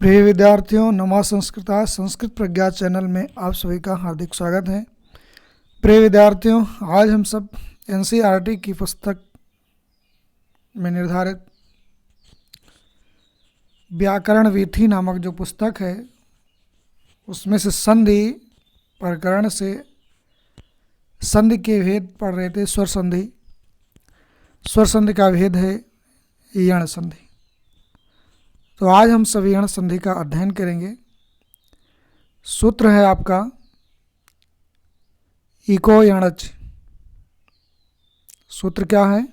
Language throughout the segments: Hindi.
प्रिय विद्यार्थियों, नमा संस्कृता संस्कृत प्रज्ञा चैनल में आप सभी का हार्दिक स्वागत है। प्रिय विद्यार्थियों, आज हम सब एनसीईआरटी की पुस्तक में निर्धारित व्याकरण वीथी नामक जो पुस्तक है उसमें से संधि प्रकरण से संधि के भेद पढ़ रहे थे। स्वर संधि का भेद है यण संधि। तो आज हम सभी यण संधि का अध्ययन करेंगे। सूत्र है आपका इको यणच। सूत्र क्या है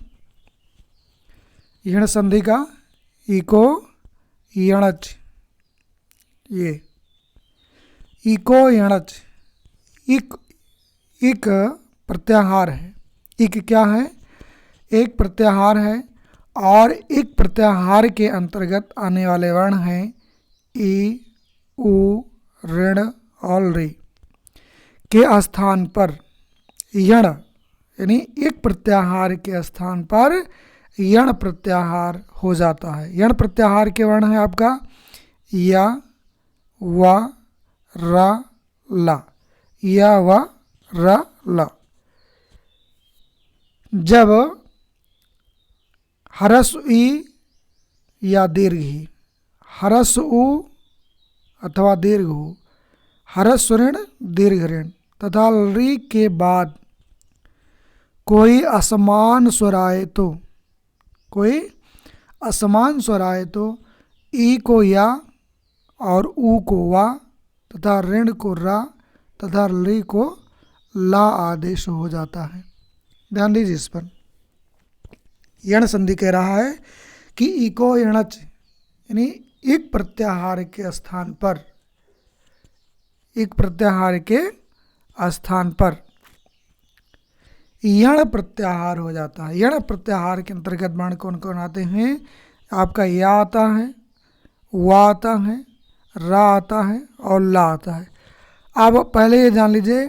यण संधि का? इको यणच। ये इको यणच इक प्रत्याहार है। इक क्या है? एक प्रत्याहार है और एक प्रत्याहार के अंतर्गत आने वाले वर्ण हैं ई, उ, ऋण और ऋ के स्थान पर यण यानी एक प्रत्याहार के स्थान पर यण प्रत्याहार हो जाता है। यण प्रत्याहार के वर्ण है आपका या, वा, रा, ला। या, वा, रा, ला। जब हरस ई या दीर्घ ही, हरस उ अथवा दीर्घ हो, हरस ऋण दीर्घ ऋण तथा री के बाद कोई असमान स्वर आए तो, कोई असमान स्वर आए तो ई को या और उ को वा तथा ऋण को रा तथा री को ला आदेश हो जाता है। ध्यान दीजिए इस पर। यण संधि कह रहा है कि इको यणच यानी एक प्रत्याहार के स्थान पर, एक प्रत्याहार के स्थान पर यण प्रत्याहार हो जाता है। यण प्रत्याहार के अंतर्गत वर्ण कौन कौन आते हैं? आपका या आता है, वा आता है, रा आता है और ला आता है। आप पहले ये जान लीजिए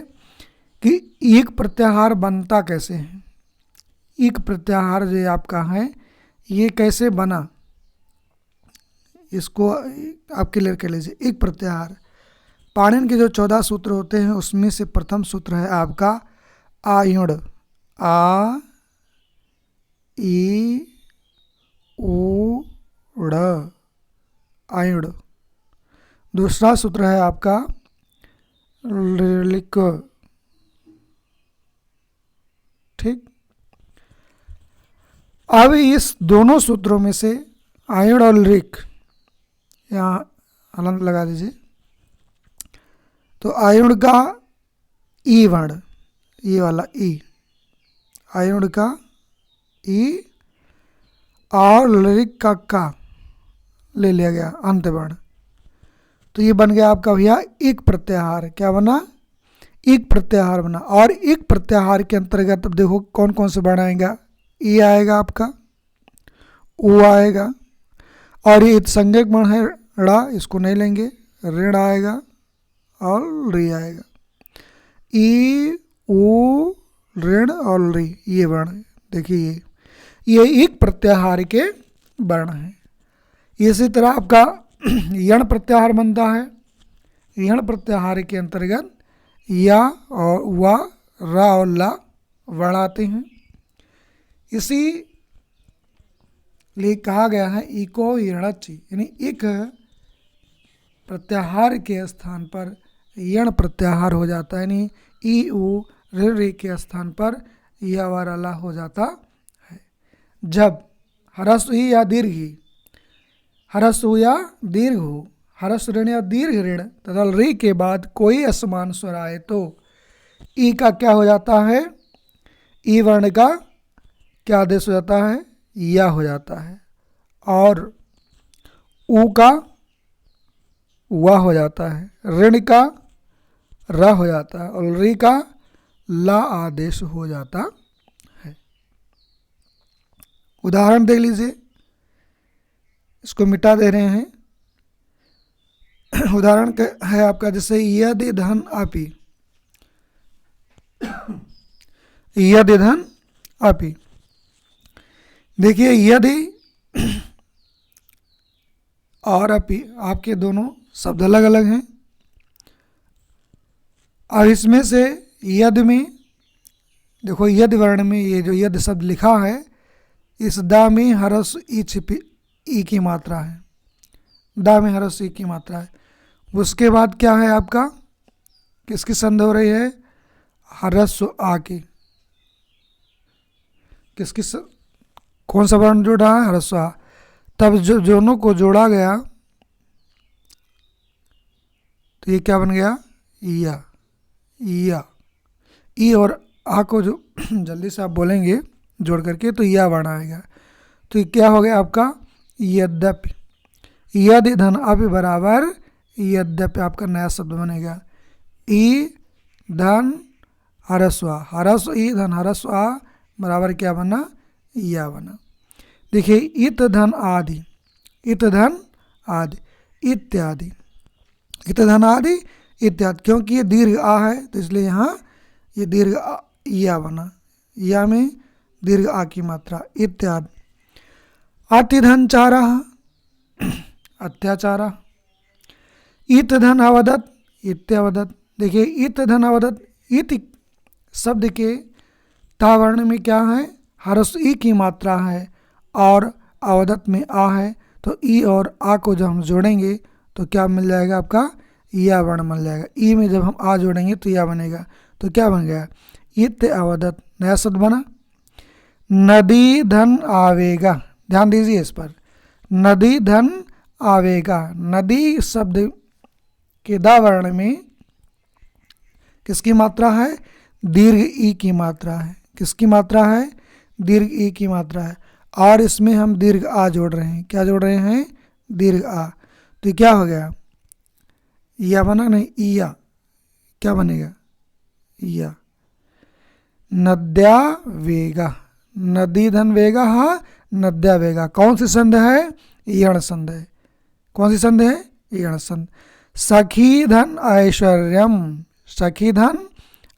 कि एक प्रत्याहार बनता कैसे है। एक प्रत्याहार जो आपका है ये कैसे बना, इसको आप क्लियर कर लीजिए। एक प्रत्याहार पाणिनि के जो 14 सूत्र होते हैं उसमें से प्रथम सूत्र है आपका आयुण। आ, ई, उ, ड़, आयुण। दूसरा सूत्र है आपका लिक। ठीक। अब इस दोनों सूत्रों में से आयुण और लिक, यहाँ हलंत लगा दीजिए। तो आयुण का ई वर्ण, ये वाला ई, आयुण का ई और लिक का ले लिया गया अंत वर्ण। तो ये बन गया आपका भैया एक प्रत्याहार। क्या बना? एक प्रत्याहार बना। और एक प्रत्याहार के अंतर्गत अब देखो कौन कौन से वर्ण आएगा। ई आएगा आपका, उ आएगा और ये संज्ञक वर्ण है ड़ा, इसको नहीं लेंगे। ऋण आएगा और री आएगा। ई, उ, ऋण और री ये वर्ण देखिए ये एक प्रत्याहार के वर्ण हैं। इसी तरह आपका यण प्रत्याहार बनता है। यण प्रत्याहार के अंतर्गत या और वा, रा और ला वर्ण आते हैं। इसी लिए कहा गया है इको यणच यानी एक प्रत्याहार के स्थान पर यण प्रत्याहार हो जाता है। यानी ई, उ, ऋ के स्थान पर या वा रा ला हो जाता है। जब हरस ई या दीर्घ ही, हरस उ या दीर्घ हो, हरस ऋण या दीर्घ ऋण तथा री के बाद कोई असमान स्वर आए तो ई का क्या हो जाता है? ई वर्ण का क्या आदेश हो जाता है? या हो जाता है। और उ का वा हो जाता है, ऋण का रा हो जाता है और री का ला आदेश हो जाता है। उदाहरण देख लीजिए, इसको मिटा दे रहे हैं। उदाहरण है आपका जैसे यदि धन आपी, यदि धन आपी। देखिए यदि और अपि, आपके दोनों शब्द अलग अलग हैं। अब इसमें से यद में देखो, यद वर्ण में ये जो यद शब्द लिखा है, इस दा में हरस ई छिपी ई की मात्रा है, दा में हरस ई की मात्रा है। उसके बाद क्या है आपका, किसकी संधि हो रही है, हरस्व आ की। किसकी कौन सा वर्ण जोड़ा है, हरस्व आ। तब जो दोनों को जोड़ा गया तो ये क्या बन गया, या। ई और आ को जो जल्दी से आप बोलेंगे जोड़ करके तो या वर्ण आएगा। तो ये क्या हो गया आपका, यद्यपि। यद धन अप बराबर यद्यपि आपका नया शब्द बनेगा। ई धन हरस्व आ, हरस्व ई धन हरस्व आ बराबर क्या बना, या बना। देखिए इत धन आदि, इत धन आदि इत्यादि, इत धन आदि इत्यादि, क्योंकि ये दीर्घ आ है तो इसलिए यहाँ ये दीर्घ या बना, या में दीर्घ आ की मात्रा, इत्यादि। अतिधन चारा अत्याचारा, इत धन अवदत इत्यावदत। देखिए इत धन अवदत, इति शब्द के ता वर्ण में क्या है, हरस ई की मात्रा है और अवदत में आ है। तो ई और आ को जब हम जोड़ेंगे तो क्या मिल जाएगा आपका, या वर्ण मिल जाएगा। ई में जब हम आ जोड़ेंगे तो या बनेगा। तो क्या बन गया, इत अवदत, नया शब्द बना। नदी धन आवेगा, ध्यान दीजिए इस पर, नदी धन आवेगा। नदी शब्द के दा वर्ण में किसकी मात्रा है, दीर्घ ई की मात्रा है। किसकी मात्रा है, दीर्घ ई की मात्रा है। और इसमें हम दीर्घ आ जोड़ रहे हैं, क्या जोड़ रहे हैं, दीर्घ आ। तो क्या हो गया, या बना नहीं, ईया, क्या बनेगा, या। नद्या वेगा, नदी धन वेगा, हाँ नद्या वेगा, कौन सी संध है, यण संध है। कौन सी संध है, यण संध। सखी धन ऐश्वर्यम, सखी धन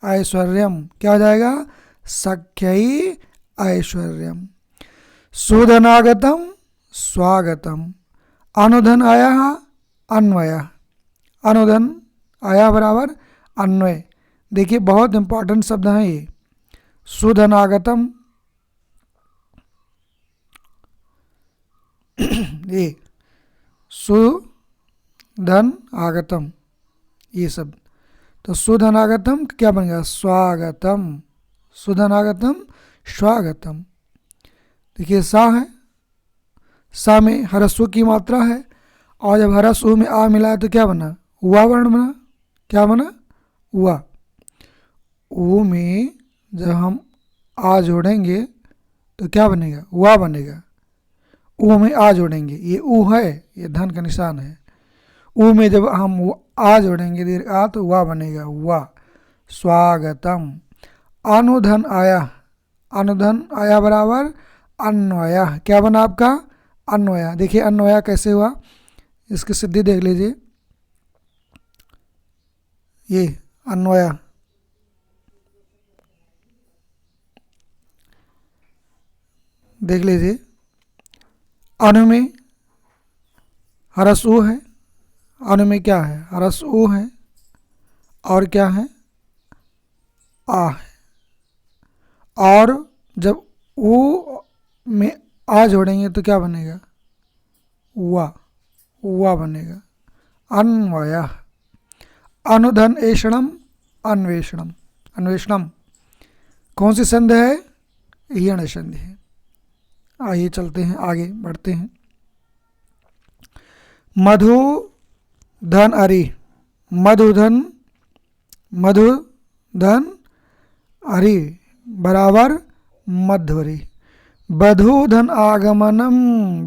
ऐश्वर्यम, क्या हो जाएगा, सख्यई ऐश्वर्यम। सुधनागतम स्वागतम, अनुधन आया अन्वय, अनुधन आया बराबर अन्वय। देखिए बहुत इंपॉर्टेंट शब्द हैं ये। सुधनागतम, ये सुधन आगतम, ये शब्द। तो सुधनागतम क्या बन गया, स्वागतम, सुधनागतम स्वागतम। देखिए सा है, सा में हरस्व की मात्रा है और जब हरस्व में आ मिला तो क्या बना, उआ वर्ण बना। क्या बना, उआ। ऊ में जब हम आ जोड़ेंगे तो क्या बनेगा, उआ बनेगा। ऊ में आ जोड़ेंगे, ये ऊ है, ये धन का निशान है। ऊ में जब हम आ जोड़ेंगे दीर्घ आ तो उआ बनेगा, उआ। स्वागतम। अनुधन आया, अनुधन आया बराबर अन्वया, क्या बना आपका, अन्वया। देखिए अन्वया कैसे हुआ, इसकी सिद्धि देख लीजिए, ये अन्वया। देख लीजिए, अनु में हरस ऊ है, अनु में क्या है, हरस ऊ है और क्या है, आ है। और जब ऊ में आ जोड़ेंगे तो क्या बनेगा, उआ, उआ बनेगा। अन्वय। अनुधन एषणम अन्वेषणम, अन्वेषणम कौन सी संधि है, यण संधि है। आइए चलते हैं आगे बढ़ते हैं। मधु धन अरि, मधुधन, मधुधन अरि बराबर मध्वरी। बधूधन आगमनम,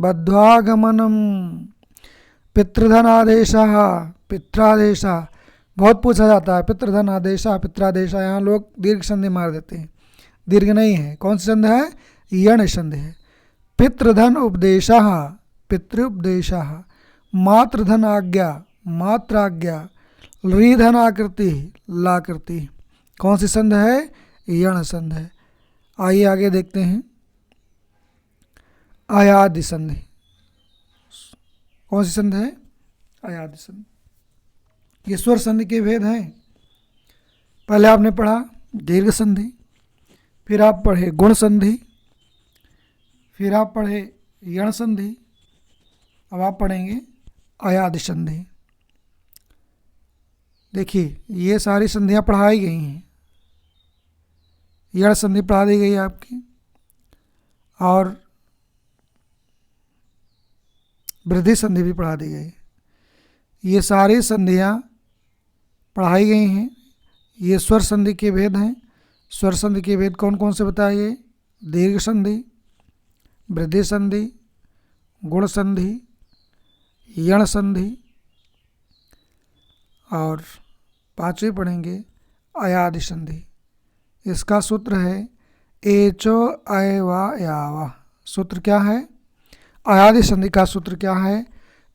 बध्वागमनम। पितृधन आदेश, पित्रादेश, बहुत पूछा जाता है पितृधन आदेश, पित्रादेश। यहाँ लोग दीर्घ संधि मार देते हैं, दीर्घ नहीं है। कौन सी संधि है, यण संधि है। पितृधन उपदेश, पितृपदेश। मातृधन आज्ञा, मात्राज्ञा। ऋधन आकृति, लाकृति। कौन सी संधि है, यण संधि है। आइए आगे देखते हैं। आयादि संधि, कौन सी संधि है? अयादि संधि। ये स्वर संधि के भेद हैं। पहले आपने पढ़ा दीर्घ संधि, फिर आप पढ़े गुण संधि, फिर आप पढ़े यण संधि, अब आप पढ़ेंगे अयादि संधि। देखिए ये सारी संधियाँ पढ़ाई गई हैं। यण संधि पढ़ा दी गई है आपकी, और वृद्धि संधि भी पढ़ा दी गई। ये सारी संधियाँ पढ़ाई गई हैं। ये स्वर संधि के भेद हैं। स्वर संधि के भेद कौन कौन से बताइए? दीर्घ संधि, वृद्धि संधि, गुण संधि, यण संधि, और पांचवी पढ़ेंगे अयादि संधि। इसका सूत्र है एचो अयवा यावा। सूत्र क्या है? अयादि संधि का सूत्र क्या है?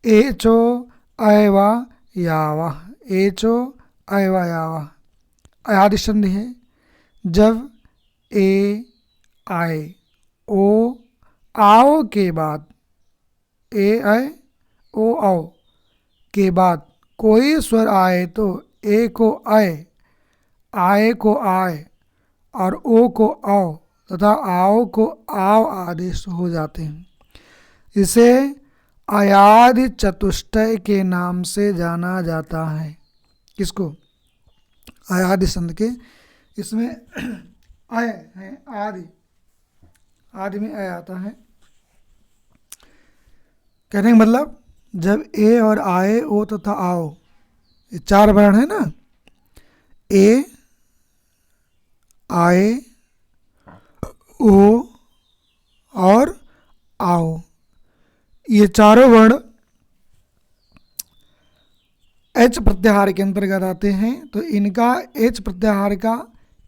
एचो अयवा यावा। एचो अयवा यावा अयादि संधि है। जब ए आए ओ आओ के बाद, ए आए ओ आओ के बाद कोई स्वर आए तो ए को आए को आए और ओ को आओ तथा आओ को आव आदेश हो जाते हैं। इसे अयादि चतुष्टय के नाम से जाना जाता है। किसको? अयादि संधि के। इसमें अय है, आदि, आदि में अय आता है। कहने का मतलब जब ए और आए, ओ तथा आओ, ये चार वर्ण है ना, ए, आए, ओ और आओ, ये चारों वर्ण एच प्रत्याहार के अंतर्गत आते हैं। तो इनका एच प्रत्याहार का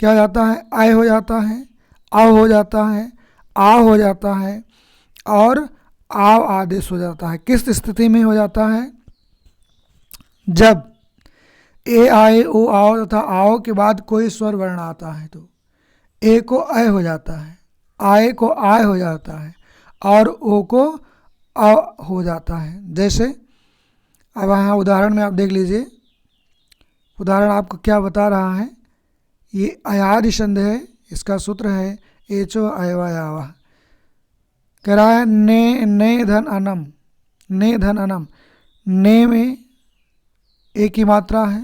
क्या जाता है? आय हो जाता है, आव हो जाता है, आ हो जाता है और आव आदेश हो जाता है। किस स्थिति में हो जाता है? जब ए आए ओ आओ तथा आओ के बाद कोई स्वर वर्ण आता है तो ए को अय हो जाता है, आए को आय हो जाता है और ओ को अ हो जाता है। जैसे अब यहाँ उदाहरण में आप देख लीजिए, उदाहरण आपको क्या बता रहा है। ये अयादि संधि है। इसका सूत्र है एचो अयवा यावा। कह रहा है ने धन अनम, ने धन अनम। ने में एक ही मात्रा है।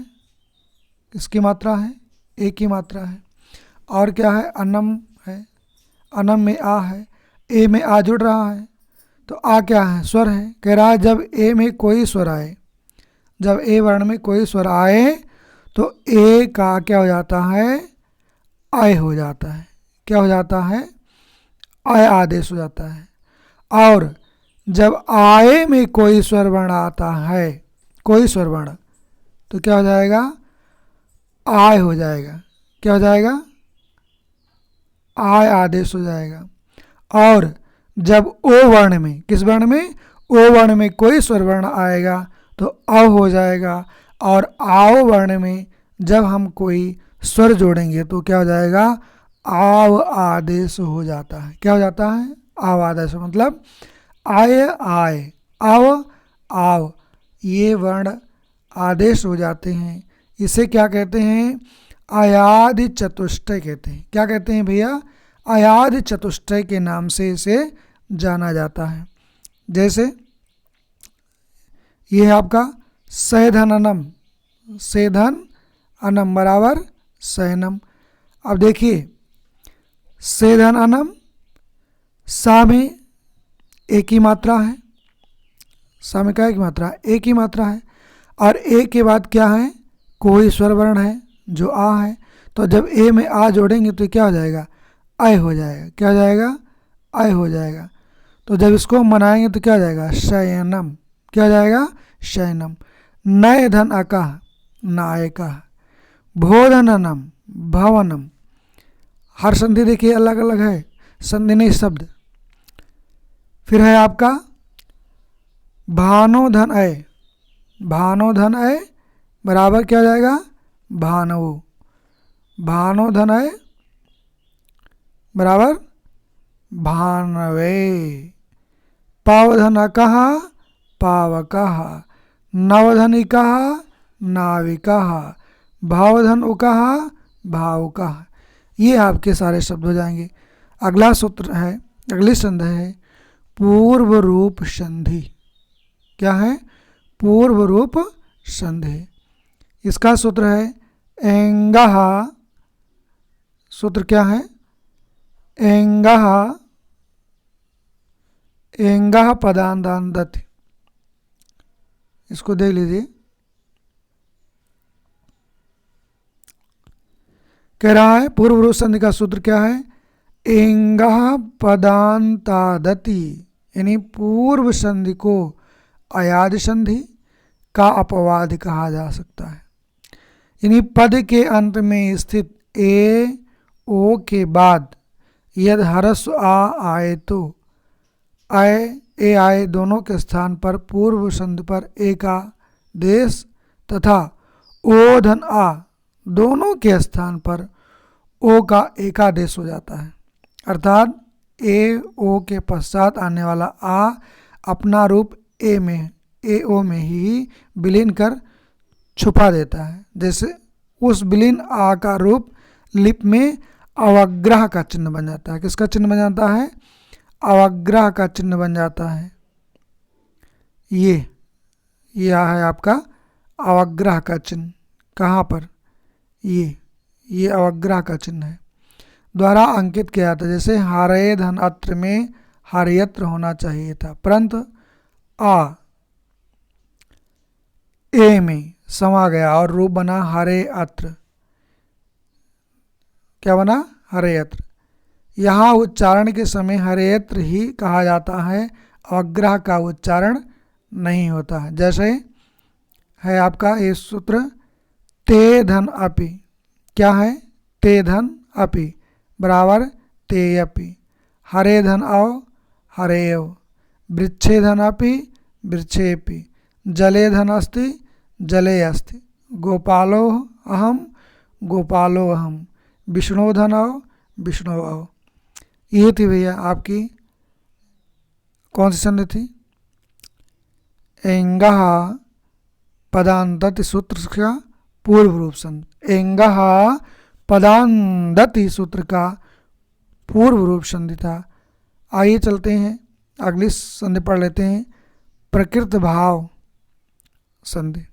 किसकी मात्रा है? एक ही मात्रा है। और क्या है? अनम है। अनम में आ है। ए में आ जुड़ रहा है तो आ क्या है? स्वर है। कह रहा है जब ए में कोई स्वर आए, जब ए वर्ण में कोई स्वर आए तो ए का क्या हो जाता है? आय हो जाता है। क्या हो जाता है? आय आदेश हो जाता है। और जब आए में कोई स्वर वर्ण आता है, कोई स्वर वर्ण, तो क्या हो जाएगा? आय हो जाएगा। क्या हो जाएगा? आय आदेश हो जाएगा। और जब ओ वर्ण में, किस वर्ण में? ओ वर्ण में कोई स्वर वर्ण आएगा तो अव हो जाएगा। और आओ वर्ण में जब हम कोई स्वर जोड़ेंगे तो क्या हो जाएगा? आव आदेश हो जाता है। क्या हो जाता है? आव आदेश। मतलब आय आय, आव आव, ये वर्ण आदेश हो जाते हैं। इसे क्या कहते हैं? अयादि चतुष्टय कहते हैं। क्या कहते हैं भैया? अयादि चतुष्टय के नाम से इसे जाना जाता है। जैसे ये है आपका सैधन अनम, सेधन अनम बराबर सहनम। अब देखिए सेधन अनम, सा में एक ही मात्रा है। सा में क्या एक मात्रा? एक ही मात्रा है। और ए के बाद क्या है? कोई स्वर वर्ण है जो आ है। तो जब ए में आ जोड़ेंगे तो क्या हो जाएगा? आय हो जाएगा। क्या हो जाएगा? आय हो जाएगा। तो जब इसको हम मनाएंगे तो क्या हो जाएगा? शयनम। क्या हो जाएगा? शयनम। नय धन अकह, नायका। भोधननम, भवनम। हर संधि देखिए अलग अलग है, संधि नहीं शब्द। फिर है आपका भानो धन अय, भानो धन अय बराबर क्या हो जाएगा? भानवो। भानो धन अय बराबर भानवे। पावधन अकहा, पावकः, नवधनिकः नाविकः, भावधनुकः भावुकः। ये आपके सारे शब्द हो जाएंगे। अगला सूत्र है, अगली संधि है पूर्व रूप संधि। क्या है? पूर्व रूप संधि। इसका सूत्र है एंगः। सूत्र क्या है? एंगः एंगः पदान्तादति। इसको देख लीजिए। कह रहा है पूर्व रूप संधि का सूत्र क्या है? एंगः पदान्तादति, यानी पूर्व संधि को अयाद संधि का अपवाद कहा जा सकता है। यानी पद के अंत में स्थित ए ओ के बाद यदि ह्रस्व आ आए तो ए आए दोनों के स्थान पर पूर्व संधि पर ए का देश तथा ओ धन आ दोनों के स्थान पर ओ का एकादेश हो जाता है। अर्थात ए ओ के पश्चात आने वाला आ अपना रूप ए ओ में ही विलीन कर छुपा देता है। जैसे उस विलीन आ का रूप लिप में अवग्रह का चिन्ह बन जाता है। किसका चिन्ह बन जाता है? अवग्रह का चिन्ह बन जाता है। ये है आपका अवग्रह का चिन्ह। कहाँ पर? ये अवग्रह का चिन्ह है, द्वारा अंकित किया जाता है। जैसे हरे धन अत्र में हरयत्र होना चाहिए था, परंतु आ ए में समा गया और रूप बना हरे अत्र। क्या बना? हरेयत्र। यहाँ उच्चारण के समय हरेयत्र ही कहा जाता है, अवग्रह का उच्चारण नहीं होता है। जैसे है आपका ये सूत्र ते धन अपि। क्या है? ते धन अपि बराबर ते अपि। हरे धन अव हरेव, वृक्षे धन अपि वृक्षेपि, जले धन अस्ति जले अस्ति, गोपालो अहम गोपालो अहम, विष्णु धन अव विष्णु अव। ये थी भैया आपकी कौन सी संधि थी? एंगः पदान्तादति सूत्र का पूर्व रूप संधि। एंगः पदान्तादति सूत्र का पूर्व रूप संधि था। आइए चलते हैं अगली संधि पढ़ लेते हैं, प्रकृत भाव संधि।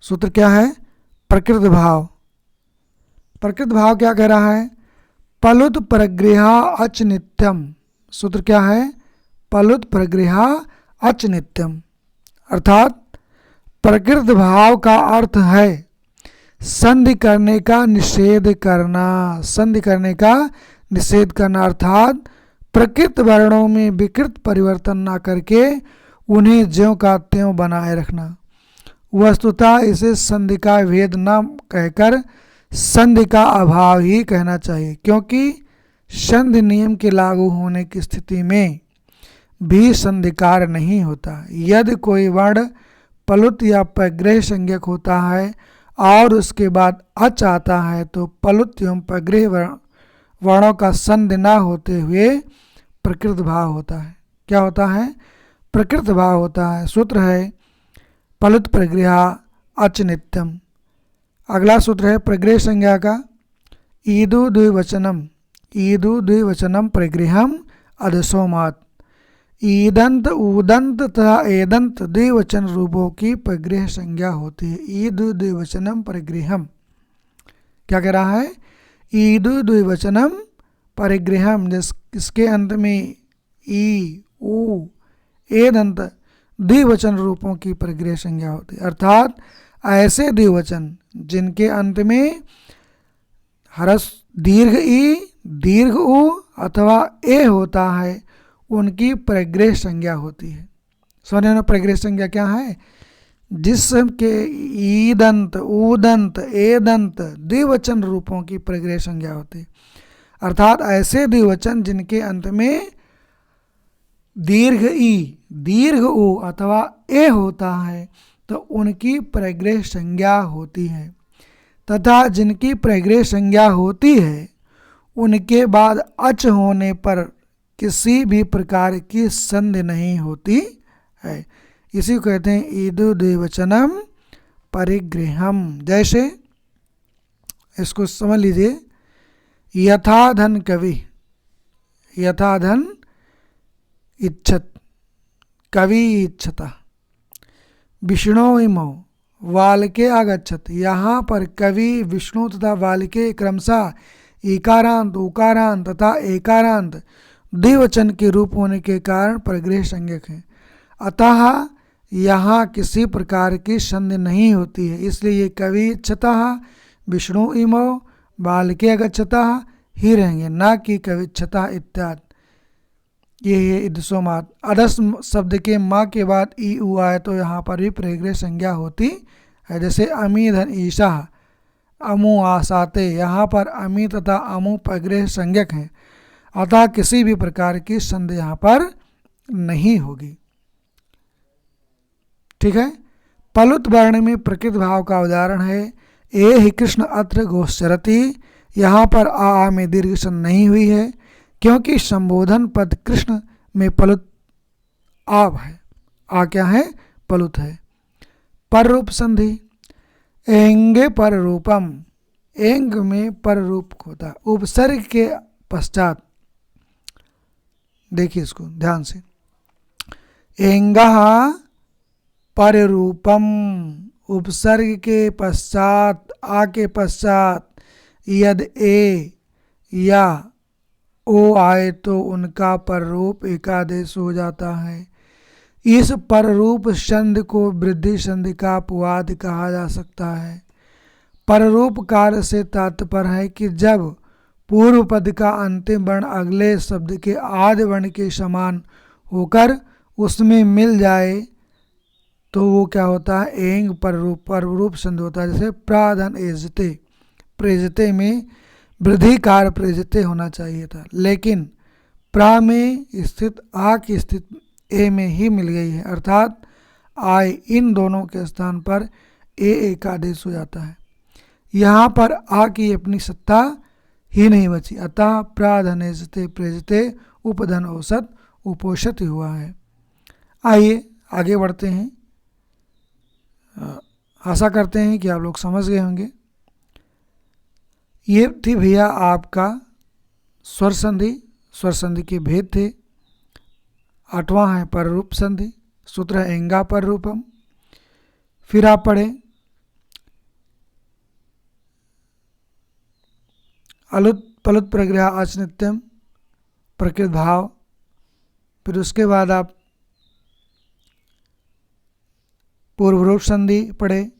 सूत्र क्या है? प्रकृत भाव। प्रकृत भाव क्या कह रहा है? पलुत परगृह अच नित्यम। सूत्र क्या है? पलुत परगृह अच नित्यम। अर्थात प्रकृत भाव का अर्थ है संधि करने का निषेध करना। संधि करने का निषेध करना अर्थात प्रकृत वर्णों में विकृत परिवर्तन ना करके उन्हें ज्यों का त्यों बनाए रखना। वस्तुतः इसे संधि का भेद न कहकर संधि का अभाव ही कहना चाहिए, क्योंकि संधि नियम के लागू होने की स्थिति में भी संधिकार नहीं होता। यदि कोई वर्ण पलुत या पग्रह संज्ञक होता है और उसके बाद अच आता है तो पलुत एवं पग्रह वर्णों का संधि न होते हुए प्रकृत भाव होता है। क्या होता है? प्रकृत भाव होता है। सूत्र है पलुत प्रगृह अच नित्यम। अगला सूत्र है प्रगृह संज्ञा का ईदु द्विवचनम प्रगृहम अधसोमात। ईदंत ऊदंत तथा एदंत द्विवचन रूपों की प्रगृह संज्ञा होती है। ईदु द्विवचनम प्रगृहम। क्या कह रहा है? ईदु द्विवचनम परिगृहम। जिसके अंत में ई ऊ एदंत द्विवचन रूपों की परिगृह संज्ञा होती है। अर्थात ऐसे द्विवचन जिनके अंत में ह्रस्व दीर्घ ई दीर्घ उ अथवा ए होता है उनकी परिगृह संज्ञा होती है। समझ में? परिगृह संज्ञा क्या है? जिसके ईदंत ऊदंत एदंत द्विवचन रूपों की परिगृह संज्ञा होती है। अर्थात ऐसे द्विवचन जिनके अंत में दीर्घ ई दीर्घ उ अथवा ए होता है तो उनकी परिगृह संज्ञा होती है, तथा जिनकी परिगृह संज्ञा होती है उनके बाद अच होने पर किसी भी प्रकार की संधि नहीं होती है। इसी को कहते हैं ईदु द्विवचनम परिगृहम। जैसे इसको समझ लीजिए, यथाधन कवि, यथाधन इच्छत, कवि इच्छता, विष्णु इमो वाल्के आगच्छत। यहाँ पर कवि, विष्णु तथा वाल्के क्रमशः इकारांत, उकारांत तथा एकारांत द्विवचन के रूप होने के कारण परिग्रह संज्ञक है। अतः यहाँ किसी प्रकार की संधि नहीं होती है, इसलिए ये कवि इच्छतः, विष्णु इमो, बालके अगच्छतः ही रहेंगे, ना कि कवि इच्छतः इत्यादि। ये है इदसोमात। अदस शब्द के माँ के बाद ई उ आए तो यहाँ पर भी परिग्रह संज्ञा होती है। जैसे अमी धन ईशा, अमु आसाते, यहाँ पर अमी तथा अमु परिग्रह संज्ञक हैं, अतः किसी भी प्रकार की संधि यहाँ पर नहीं होगी। ठीक है। पलुत वर्ण में प्रकृत भाव का उदाहरण है ए ही कृष्ण अत्र गोश्चरति। यहाँ पर आ में दीर्घ संधि नहीं हुई है, क्योंकि संबोधन पद कृष्ण में पलुत आव है। आ क्या है? पलुत है। पर रूप संधि, एंगे पर रूपम, एंग में पर रूप होता है उपसर्ग के पश्चात। देखिए इसको ध्यान से, एंगा पर रूपम, उपसर्ग के पश्चात, आ के पश्चात यद ए या ओ आए तो उनका पर रूप एकादेश हो जाता है। इस पर रूप संधि को वृद्धि संधि का अपवाद कहा जा सकता है। पर रूप कार्य से तात्पर्य है कि जब पूर्व पद का अंतिम वर्ण अगले शब्द के आदि वर्ण के समान होकर उसमें मिल जाए तो वो क्या होता है? एंग पर रूप संधि होता है। जैसे प्राधन एजते, प्रेजते में वृद्धि कार्य प्रेजते होना चाहिए था, लेकिन प्रा में स्थित आ की स्थिति ए में ही मिल गई है, अर्थात आय इन दोनों के स्थान पर ए एकादेश हो जाता है। यहाँ पर आ की अपनी सत्ता ही नहीं बची, अतः प्राधनेजते प्रेजते उपधन औसत उपोषित हुआ है। आइए आगे बढ़ते हैं। आशा करते हैं कि आप लोग समझ गए होंगे। ये थी भैया आपका स्वर संधि, स्वर संधि के भेद थे। 8वां है पर रूप संधि, सूत्र है एंगा पर रूपम। फिर आप पढ़े अलुत पलुत प्रग्रह आचनित्यम प्रकृत भाव। फिर उसके बाद आप पूर्व रूप संधि पढ़े।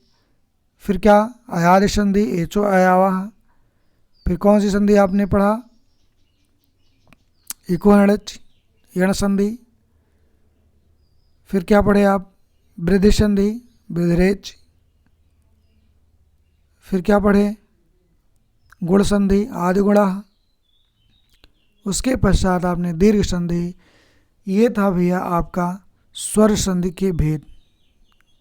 फिर क्या? अयाद संधि, एचो अयावाह। फिर कौन सी संधि आपने पढ़ा? इको हणच, यण संधि। फिर क्या पढ़े आप? वृद्धि संधि, वृद्धरेच। फिर क्या पढ़े? गुण संधि, आदि गुणा। उसके पश्चात आपने दीर्घ संधि। ये था भैया आपका स्वर संधि के भेद।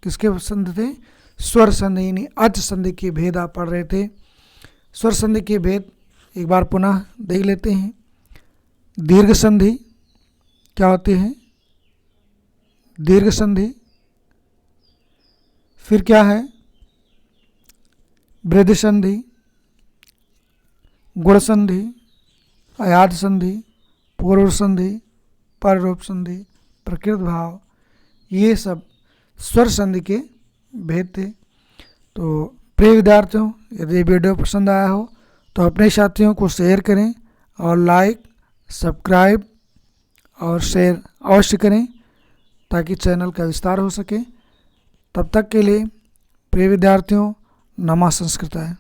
किसके संधि थे? स्वर संधि यानी अच संधि के भेद आप पढ़ रहे थे। स्वर संधि के भेद एक बार पुनः देख लेते हैं। दीर्घ संधि क्या होती है? दीर्घ संधि। फिर क्या है? वृद्धि संधि, गुण संधि, अयाद संधि, पूर्व संधि, पर रूप संधि, प्रकृत भाव। ये सब स्वर संधि के भेद थे। तो प्रिय विद्यार्थियों, यदि वीडियो पसंद आया हो तो अपने साथियों को शेयर करें और लाइक, सब्सक्राइब और शेयर अवश्य करें ताकि चैनल का विस्तार हो सके। तब तक के लिए प्रिय विद्यार्थियों, नमः संस्कृताय।